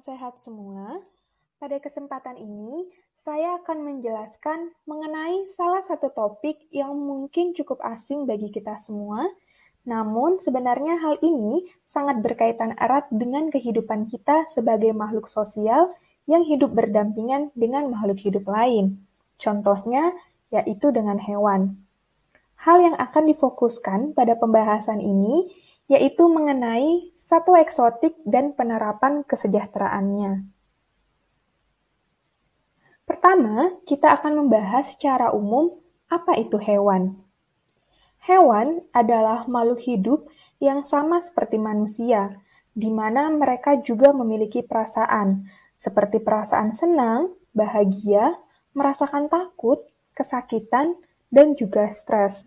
sehat semua. Pada kesempatan ini, saya akan menjelaskan mengenai salah satu topik yang mungkin cukup asing bagi kita semua, namun sebenarnya hal ini sangat berkaitan erat dengan kehidupan kita sebagai makhluk sosial yang hidup berdampingan dengan makhluk hidup lain. Contohnya, yaitu dengan hewan. Hal yang akan difokuskan pada pembahasan ini yaitu mengenai satwa eksotik dan penerapan kesejahteraannya. Pertama, kita akan membahas secara umum apa itu hewan. Hewan adalah makhluk hidup yang sama seperti manusia, di mana mereka juga memiliki perasaan, seperti perasaan senang, bahagia, merasakan takut, kesakitan, dan juga stres.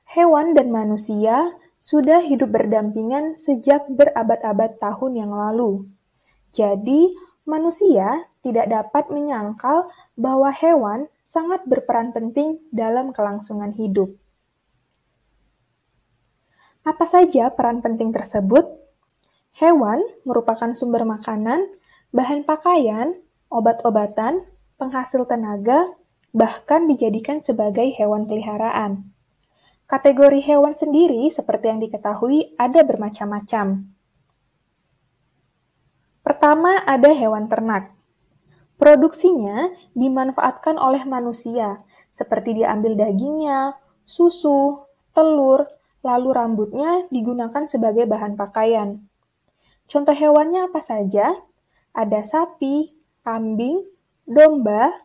Hewan dan manusia sudah hidup berdampingan sejak berabad-abad tahun yang lalu. Jadi, manusia tidak dapat menyangkal bahwa hewan sangat berperan penting dalam kelangsungan hidup. Apa saja peran penting tersebut? Hewan merupakan sumber makanan, bahan pakaian, obat-obatan, penghasil tenaga, bahkan dijadikan sebagai hewan peliharaan. Kategori hewan sendiri, seperti yang diketahui, ada bermacam-macam. Pertama, ada hewan ternak. Produksinya dimanfaatkan oleh manusia, seperti diambil dagingnya, susu, telur, lalu rambutnya digunakan sebagai bahan pakaian. Contoh hewannya apa saja? Ada sapi, kambing, domba,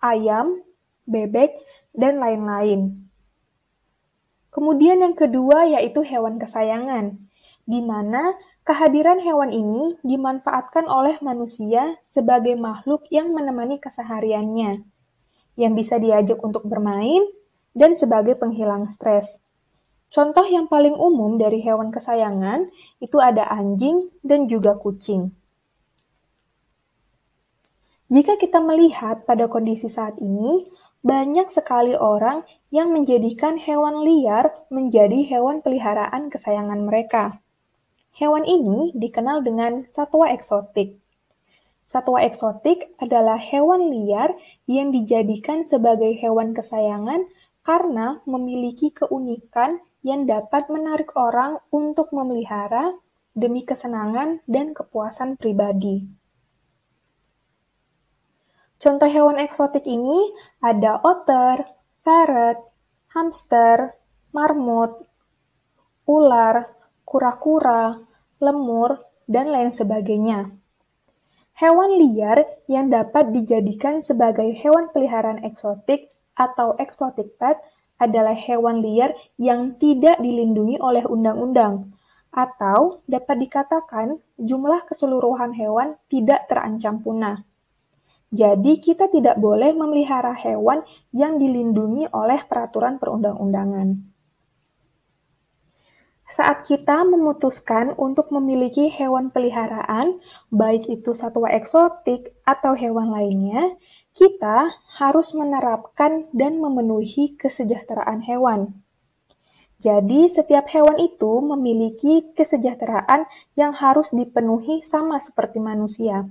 ayam, bebek, dan lain-lain. Kemudian yang kedua yaitu hewan kesayangan, di mana kehadiran hewan ini dimanfaatkan oleh manusia sebagai makhluk yang menemani kesehariannya, yang bisa diajak untuk bermain, dan sebagai penghilang stres. Contoh yang paling umum dari hewan kesayangan itu ada anjing dan juga kucing. Jika kita melihat pada kondisi saat ini, banyak sekali orang yang menjadikan hewan liar menjadi hewan peliharaan kesayangan mereka. Hewan ini dikenal dengan satwa eksotik. Satwa eksotik adalah hewan liar yang dijadikan sebagai hewan kesayangan karena memiliki keunikan yang dapat menarik orang untuk memelihara demi kesenangan dan kepuasan pribadi. Contoh hewan eksotik ini ada otter, ferret, hamster, marmut, ular, kura-kura, lemur, dan lain sebagainya. Hewan liar yang dapat dijadikan sebagai hewan peliharaan eksotik atau exotic pet adalah hewan liar yang tidak dilindungi oleh undang-undang, atau dapat dikatakan jumlah keseluruhan hewan tidak terancam punah. Jadi, kita tidak boleh memelihara hewan yang dilindungi oleh peraturan perundang-undangan. Saat kita memutuskan untuk memiliki hewan peliharaan, baik itu satwa eksotik atau hewan lainnya, kita harus menerapkan dan memenuhi kesejahteraan hewan. Jadi, setiap hewan itu memiliki kesejahteraan yang harus dipenuhi sama seperti manusia.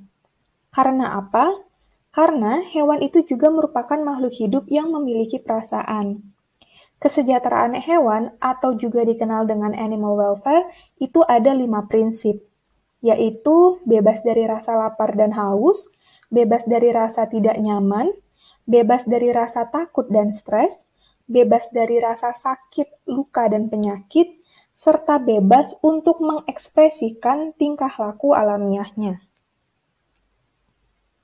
Karena apa? Karena hewan itu juga merupakan makhluk hidup yang memiliki perasaan. Kesejahteraan hewan atau juga dikenal dengan animal welfare itu ada 5 prinsip, yaitu bebas dari rasa lapar dan haus, bebas dari rasa tidak nyaman, bebas dari rasa takut dan stres, bebas dari rasa sakit, luka, dan penyakit, serta bebas untuk mengekspresikan tingkah laku alamiahnya.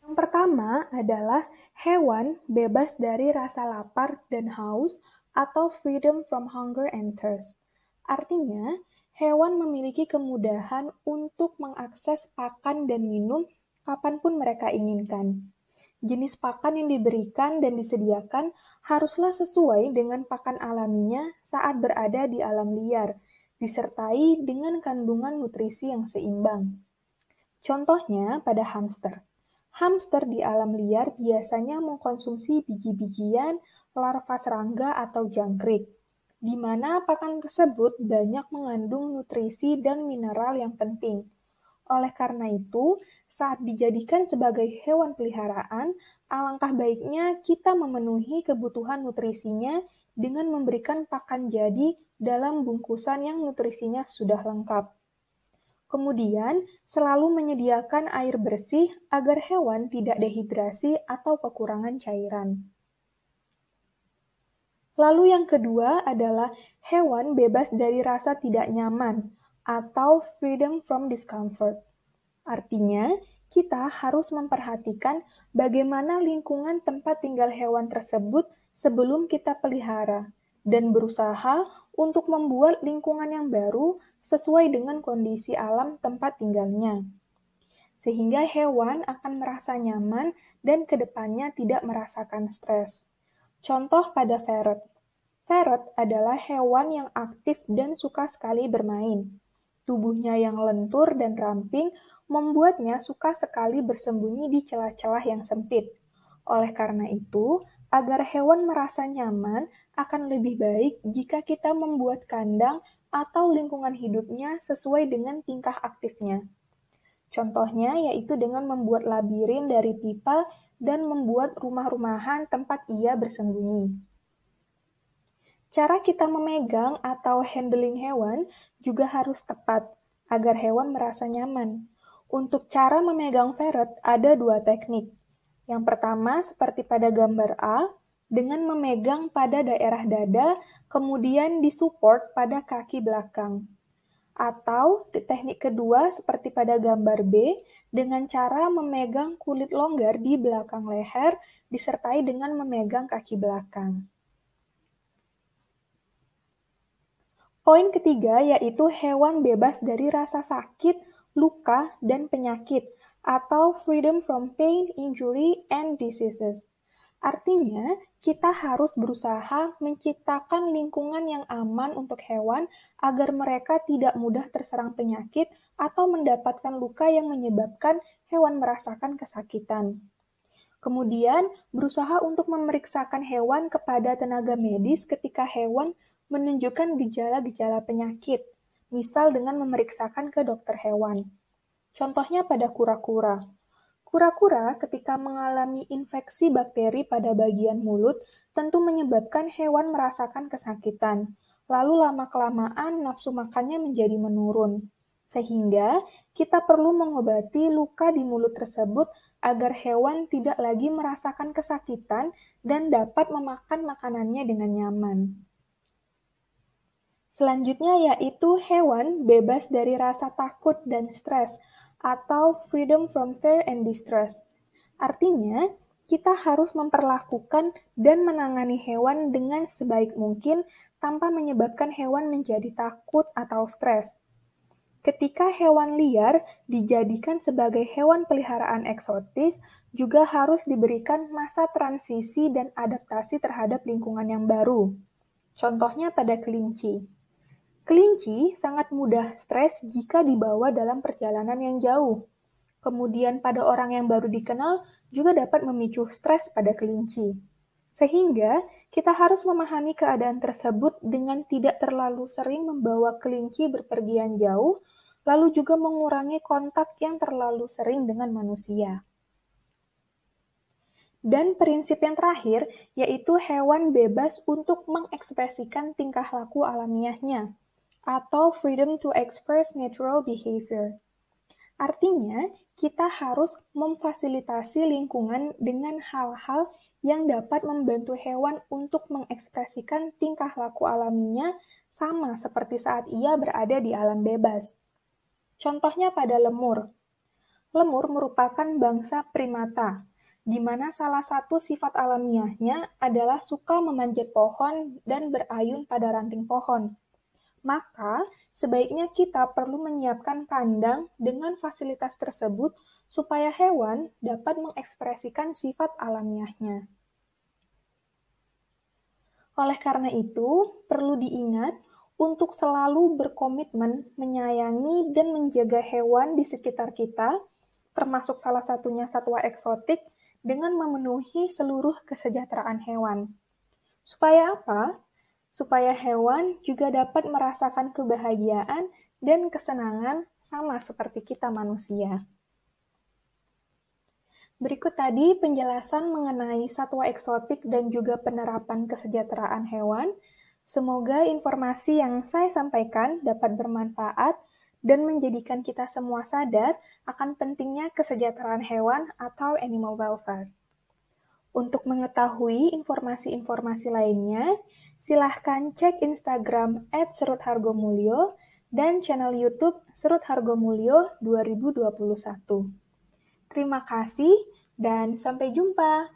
Yang pertama adalah hewan bebas dari rasa lapar dan haus atau freedom from hunger and thirst. Artinya, hewan memiliki kemudahan untuk mengakses pakan dan minum kapanpun mereka inginkan. Jenis pakan yang diberikan dan disediakan haruslah sesuai dengan pakan alaminya saat berada di alam liar, disertai dengan kandungan nutrisi yang seimbang. Contohnya pada hamster. Hamster di alam liar biasanya mengkonsumsi biji-bijian, larva serangga atau jangkrik, di mana pakan tersebut banyak mengandung nutrisi dan mineral yang penting. Oleh karena itu, saat dijadikan sebagai hewan peliharaan, alangkah baiknya kita memenuhi kebutuhan nutrisinya dengan memberikan pakan jadi dalam bungkusan yang nutrisinya sudah lengkap. Kemudian, selalu menyediakan air bersih agar hewan tidak dehidrasi atau kekurangan cairan. Lalu yang kedua adalah hewan bebas dari rasa tidak nyaman atau freedom from discomfort. Artinya, kita harus memperhatikan bagaimana lingkungan tempat tinggal hewan tersebut sebelum kita pelihara, dan berusaha untuk membuat lingkungan yang baru sesuai dengan kondisi alam tempat tinggalnya. Sehingga hewan akan merasa nyaman dan kedepannya tidak merasakan stres. Contoh pada ferret. Ferret adalah hewan yang aktif dan suka sekali bermain. Tubuhnya yang lentur dan ramping membuatnya suka sekali bersembunyi di celah-celah yang sempit. Oleh karena itu, agar hewan merasa nyaman, akan lebih baik jika kita membuat kandang atau lingkungan hidupnya sesuai dengan tingkah aktifnya. Contohnya yaitu dengan membuat labirin dari pipa dan membuat rumah-rumahan tempat ia bersembunyi. Cara kita memegang atau handling hewan juga harus tepat agar hewan merasa nyaman. Untuk cara memegang ferret ada dua teknik. Yang pertama seperti pada gambar A, dengan memegang pada daerah dada, kemudian disupport pada kaki belakang. Atau teknik kedua seperti pada gambar B, dengan cara memegang kulit longgar di belakang leher, disertai dengan memegang kaki belakang. Poin ketiga yaitu hewan bebas dari rasa sakit, luka, dan penyakit, atau freedom from pain, injury, and diseases. Artinya, kita harus berusaha menciptakan lingkungan yang aman untuk hewan agar mereka tidak mudah terserang penyakit atau mendapatkan luka yang menyebabkan hewan merasakan kesakitan. Kemudian, berusaha untuk memeriksakan hewan kepada tenaga medis ketika hewan menunjukkan gejala-gejala penyakit, misal dengan memeriksakan ke dokter hewan. Contohnya pada kura-kura. Kura-kura ketika mengalami infeksi bakteri pada bagian mulut tentu menyebabkan hewan merasakan kesakitan, lalu lama-kelamaan nafsu makannya menjadi menurun. Sehingga kita perlu mengobati luka di mulut tersebut agar hewan tidak lagi merasakan kesakitan dan dapat memakan makanannya dengan nyaman. Selanjutnya yaitu hewan bebas dari rasa takut dan stres, atau freedom from fear and distress. Artinya, kita harus memperlakukan dan menangani hewan dengan sebaik mungkin tanpa menyebabkan hewan menjadi takut atau stres. Ketika hewan liar dijadikan sebagai hewan peliharaan eksotis, juga harus diberikan masa transisi dan adaptasi terhadap lingkungan yang baru. Contohnya pada kelinci. Kelinci sangat mudah stres jika dibawa dalam perjalanan yang jauh. Kemudian pada orang yang baru dikenal juga dapat memicu stres pada kelinci. Sehingga kita harus memahami keadaan tersebut dengan tidak terlalu sering membawa kelinci berpergian jauh, lalu juga mengurangi kontak yang terlalu sering dengan manusia. Dan prinsip yang terakhir yaitu hewan bebas untuk mengekspresikan tingkah laku alamiahnya, atau freedom to express natural behavior. Artinya, kita harus memfasilitasi lingkungan dengan hal-hal yang dapat membantu hewan untuk mengekspresikan tingkah laku alaminya sama seperti saat ia berada di alam bebas. Contohnya pada lemur. Lemur merupakan bangsa primata, di mana salah satu sifat alamiahnya adalah suka memanjat pohon dan berayun pada ranting pohon. Maka, sebaiknya kita perlu menyiapkan kandang dengan fasilitas tersebut supaya hewan dapat mengekspresikan sifat alamiahnya. Oleh karena itu, perlu diingat untuk selalu berkomitmen menyayangi dan menjaga hewan di sekitar kita, termasuk salah satunya satwa eksotik, dengan memenuhi seluruh kesejahteraan hewan. Supaya apa? Supaya hewan juga dapat merasakan kebahagiaan dan kesenangan sama seperti kita manusia. Berikut tadi penjelasan mengenai satwa eksotik dan juga penerapan kesejahteraan hewan. Semoga informasi yang saya sampaikan dapat bermanfaat dan menjadikan kita semua sadar akan pentingnya kesejahteraan hewan atau animal welfare. Untuk mengetahui informasi-informasi lainnya, silahkan cek Instagram @seruthargomulyo dan channel YouTube Serut Hargomulyo 2021. Terima kasih dan sampai jumpa.